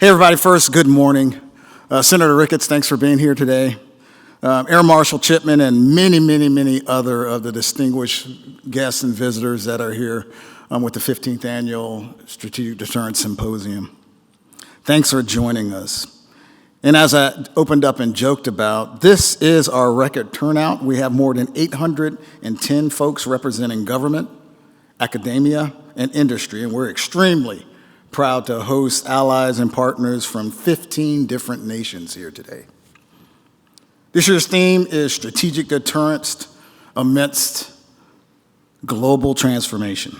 Hey, everybody. First, good morning. Senator Ricketts, thanks for being here today. Air Marshal Chipman and many other of the distinguished guests and visitors that are here with the 15th Annual Strategic Deterrence Symposium. Thanks for joining us. And as I opened up and joked about, this is our record turnout. We have more than 810 folks representing government, academia, and industry, and we're extremely proud to host allies and partners from 15 different nations here today. This year's theme is Strategic Deterrence Amidst Global Transformation.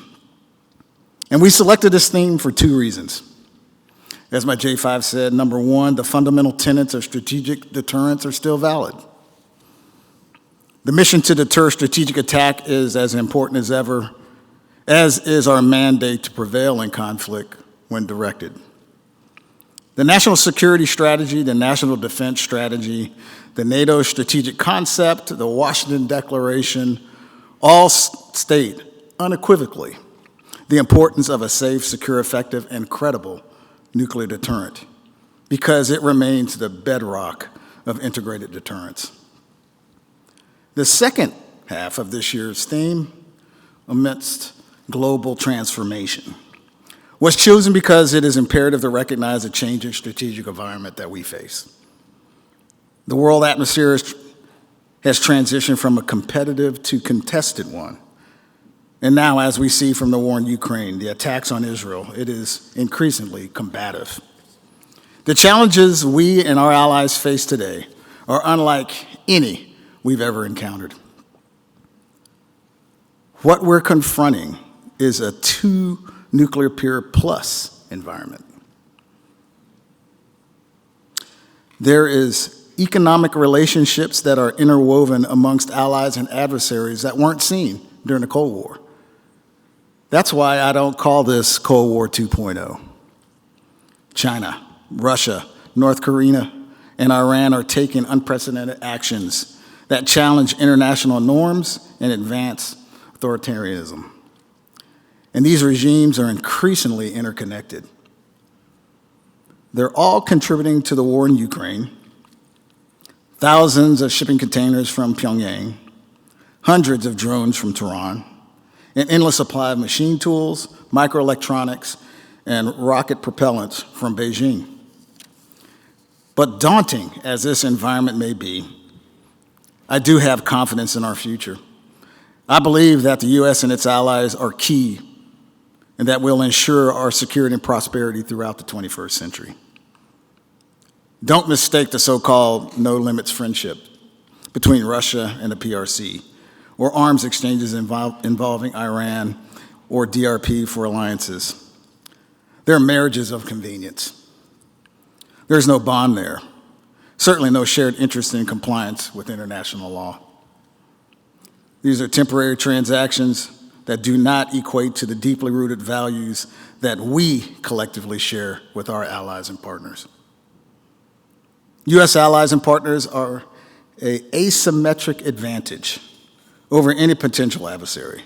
And we selected this theme for two reasons. As my J5 said, number one, the fundamental tenets of strategic deterrence are still valid. The mission to deter strategic attack is as important as ever, as is our mandate to prevail in conflict when directed. The national security strategy, the national defense strategy, the NATO strategic concept, the Washington Declaration, all state unequivocally the importance of a safe, secure, effective, and credible nuclear deterrent because it remains the bedrock of integrated deterrence. The second half of this year's theme, amidst global transformation, was chosen because it is imperative to recognize the changing strategic environment that we face. The world atmosphere has transitioned from a competitive to contested one. And now, as we see from the war in Ukraine, the attacks on Israel, it is increasingly combative. The challenges we and our allies face today are unlike any we've ever encountered. What we're confronting is a two-nuclear peer plus environment. There is economic relationships that are interwoven amongst allies and adversaries that weren't seen during the Cold War. That's why I don't call this Cold War 2.0. China, Russia, North Korea, and Iran are taking unprecedented actions that challenge international norms and advance authoritarianism. And these regimes are increasingly interconnected. They're all contributing to the war in Ukraine. Thousands of shipping containers from Pyongyang, hundreds of drones from Tehran, an endless supply of machine tools, microelectronics, and rocket propellants from Beijing. But daunting as this environment may be, I do have confidence in our future. I believe that the U.S. and its allies are key and that will ensure our security and prosperity throughout the 21st century. Don't mistake the so-called no-limits friendship between Russia and the PRC, or arms exchanges involving Iran or DRP for alliances. They're marriages of convenience. There's no bond there, certainly no shared interest in compliance with international law. These are temporary transactions that do not equate to the deeply rooted values that we collectively share with our allies and partners. U.S. allies and partners are an asymmetric advantage over any potential adversary.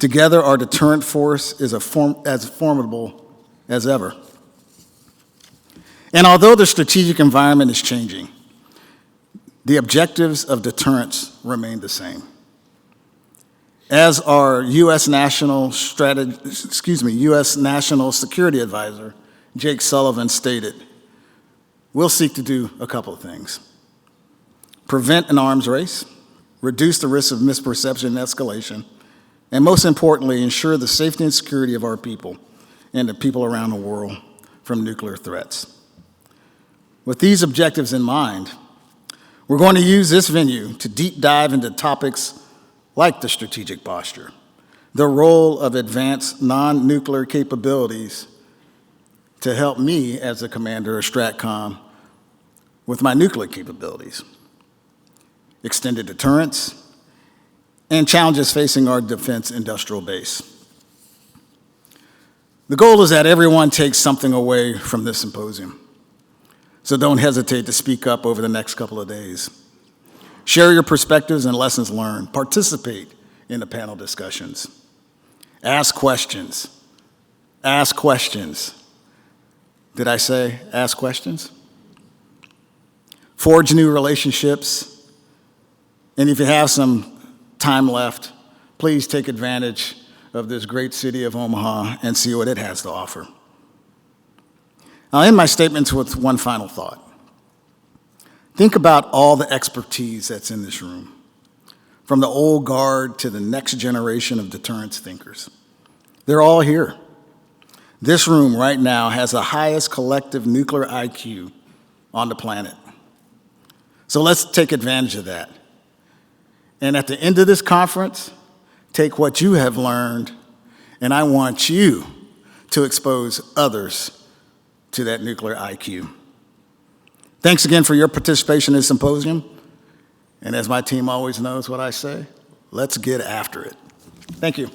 Together, our deterrent force is as formidable as ever. And although the strategic environment is changing, the objectives of deterrence remain the same. As our U.S. National Security Advisor, Jake Sullivan, stated, we'll seek to do a couple of things. Prevent an arms race, reduce the risk of misperception and escalation, and most importantly, ensure the safety and security of our people and the people around the world from nuclear threats. With these objectives in mind, we're going to use this venue to deep dive into topics like the strategic posture, the role of advanced non-nuclear capabilities to help me as the commander of STRATCOM with my nuclear capabilities, extended deterrence, and challenges facing our defense industrial base. The goal is that everyone takes something away from this symposium, so don't hesitate to speak up over the next couple of days. Share your perspectives and lessons learned. Participate in the panel discussions. Ask questions. Ask questions. Did I say ask questions? Forge new relationships. And if you have some time left, please take advantage of this great city of Omaha and see what it has to offer. I'll end my statements with one final thought. Think about all the expertise that's in this room, from the old guard to the next generation of deterrence thinkers. They're all here. This room right now has the highest collective nuclear IQ on the planet. So let's take advantage of that. And at the end of this conference, take what you have learned, and I want you to expose others to that nuclear IQ. Thanks again for your participation in this symposium. And as my team always knows what I say, let's get after it. Thank you.